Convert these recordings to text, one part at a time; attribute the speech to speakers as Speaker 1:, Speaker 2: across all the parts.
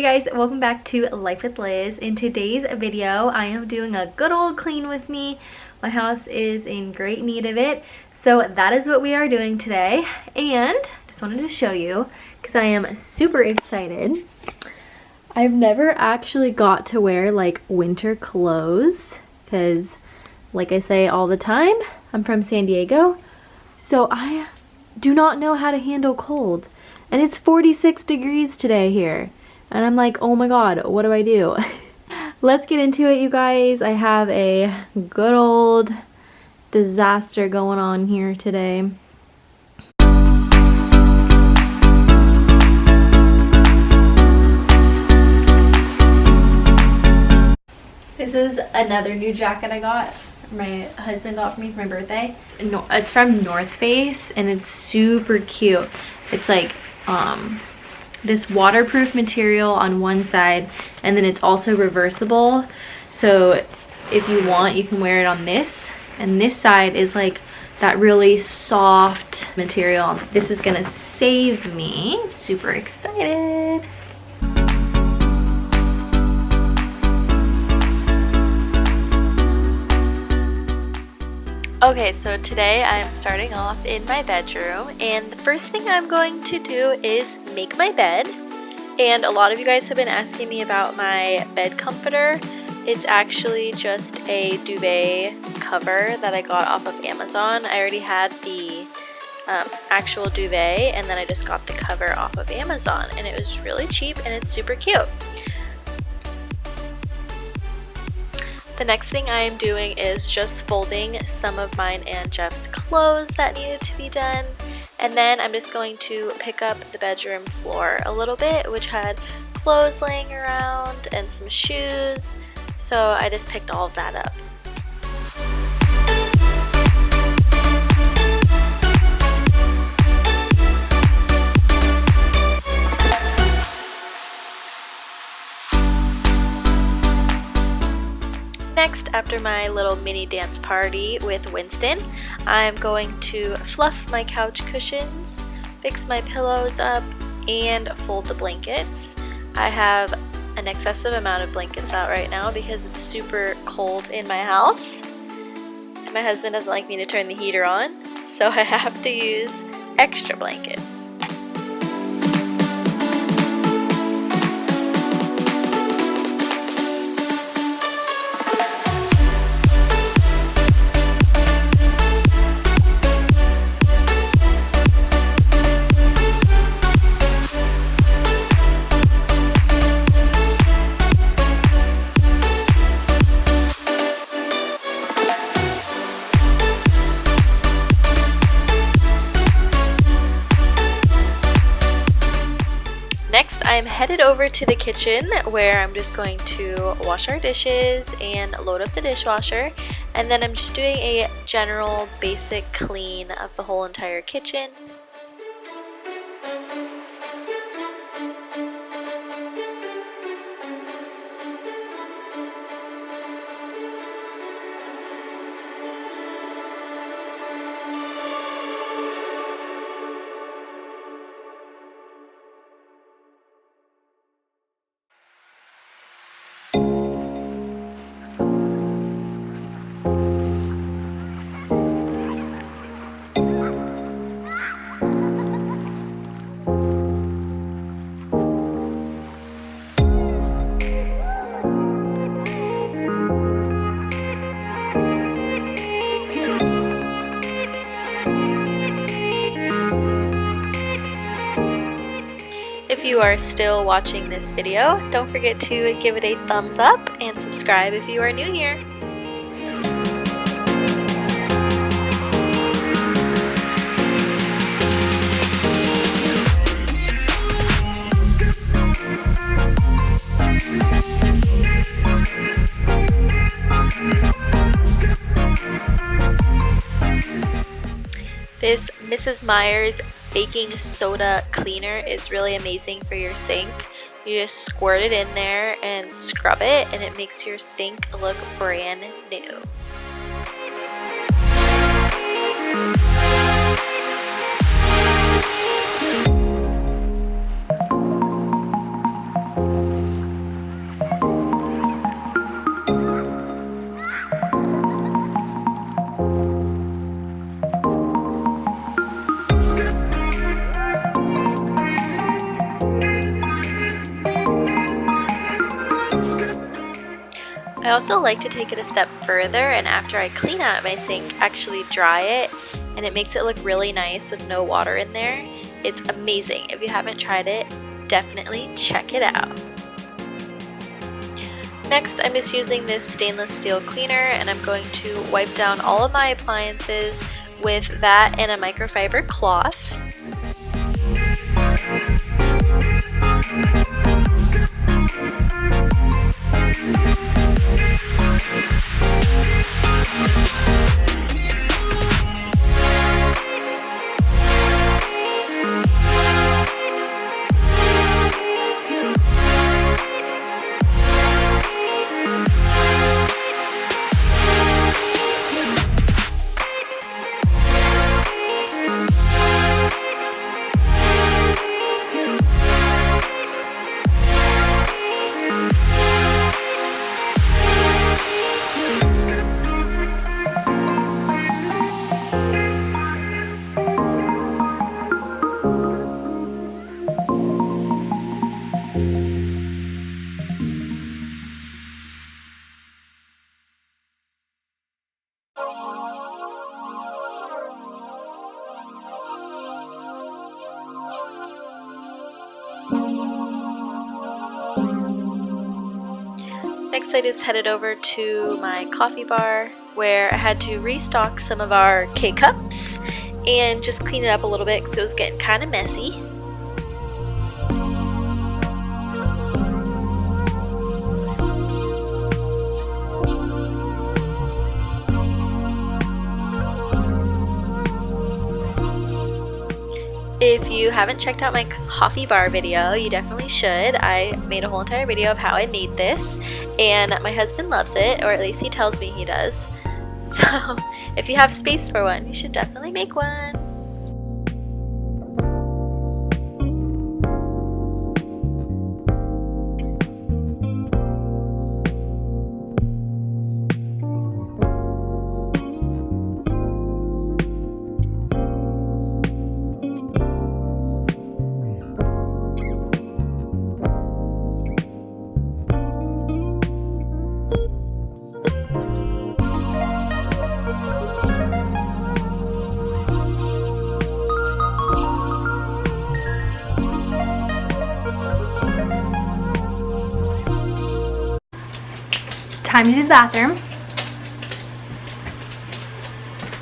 Speaker 1: Hey guys, welcome back to Life with Liz. In today's video, I am doing a good old clean with me. My house is in great need of it, so that is what we are doing today. And just wanted to show you because I am super excited. I've never actually got to wear like winter clothes because, like I say all the time, I'm from San Diego, so I do not know how to handle cold. And it's 46 degrees today here. And I'm like, oh my god, what do I do? Let's get into it, you guys. I have a good old disaster going on here today. This is another new jacket I got. My husband got for me for my birthday. It's from North Face and it's super cute. It's like, this waterproof material on one side, and then it's also reversible, so if you want you can wear it on this, and this side is like that really soft material. This is gonna save me. I'm super excited. Okay, so today I'm starting off in my bedroom, and the first thing I'm going to do is make my bed. And a lot of you guys have been asking me about my bed comforter. It's actually just a duvet cover that I got off of Amazon. I already had the actual duvet, and then I just got the cover off of Amazon, and it was really cheap and it's super cute. The next thing I am doing is just folding some of mine and Jeff's clothes that needed to be done. And then I'm just going to pick up the bedroom floor a little bit, which had clothes laying around and some shoes. So I just picked all of that up. Next, after my little mini dance party with Winston, I'm going to fluff my couch cushions, fix my pillows up, and fold the blankets. I have an excessive amount of blankets out right now because it's super cold in my house. And my husband doesn't like me to turn the heater on, so I have to use extra blankets. Next, I'm headed over to the kitchen where I'm just going to wash our dishes and load up the dishwasher, and then I'm just doing a general basic clean of the whole entire kitchen. If you are still watching this video, don't forget to give it a thumbs up and subscribe if you are new here. This Mrs. Meyer's baking soda cleaner is really amazing for your sink. You just squirt it in there and scrub it, and it makes your sink look brand new. I also like to take it a step further, and after I clean out my sink, actually dry it, and it makes it look really nice with no water in there. It's amazing. If you haven't tried it, definitely check it out. Next, I'm just using this stainless steel cleaner, and I'm going to wipe down all of my appliances with that and a microfiber cloth. Next, I just headed over to my coffee bar where I had to restock some of our K-cups and just clean it up a little bit because it was getting kind of messy. If you haven't checked out my coffee bar video, you definitely should. I made a whole entire video of how I made this, and my husband loves it, or at least he tells me he does. So if you have space for one, you should definitely make one. Time to do the bathroom.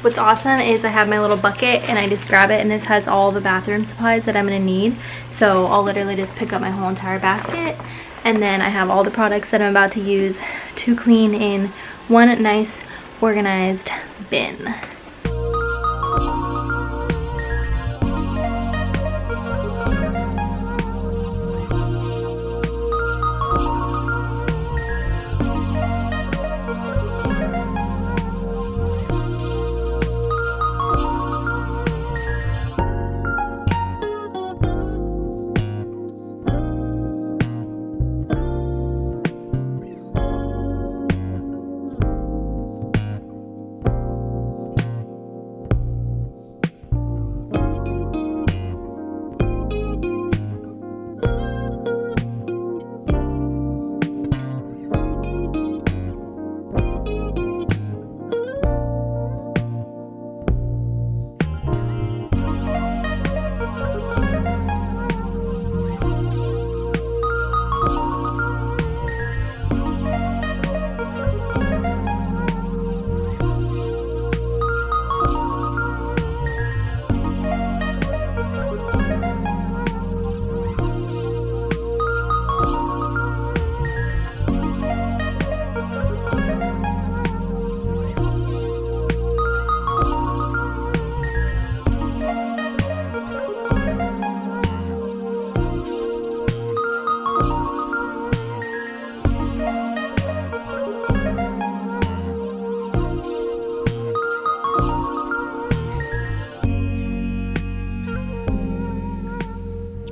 Speaker 1: What's awesome is I have my little bucket and I just grab it, and this has all the bathroom supplies that I'm going to need. So I'll literally just pick up my whole entire basket, and then I have all the products that I'm about to use to clean in one nice organized bin.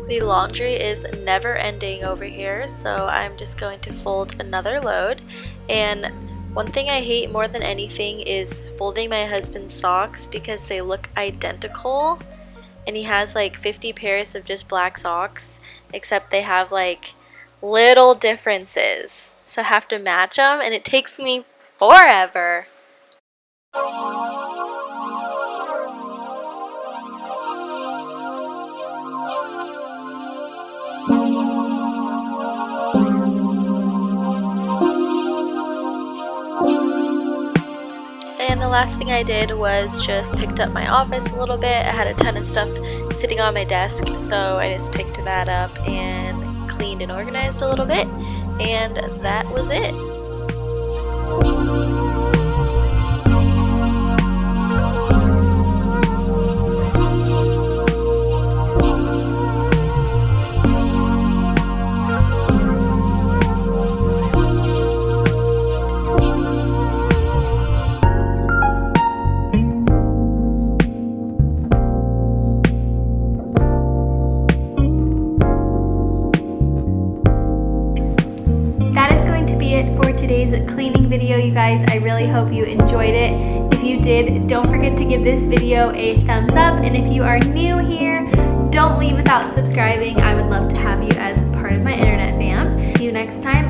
Speaker 1: The laundry is never ending over here, so I'm just going to fold another load. And one thing I hate more than anything is folding my husband's socks because they look identical, and he has like 50 pairs of just black socks, except they have like little differences. so I have to match them, and it takes me forever. And the last thing I did was just picked up my office a little bit. I had a ton of stuff sitting on my desk, so I just picked that up and cleaned and organized a little bit, and that was it. For today's cleaning video, you guys. I really hope you enjoyed it. If you did, don't forget to give this video a thumbs up, and if you are new here, don't leave without subscribing. I would love to have you as part of my internet fam. See you next time.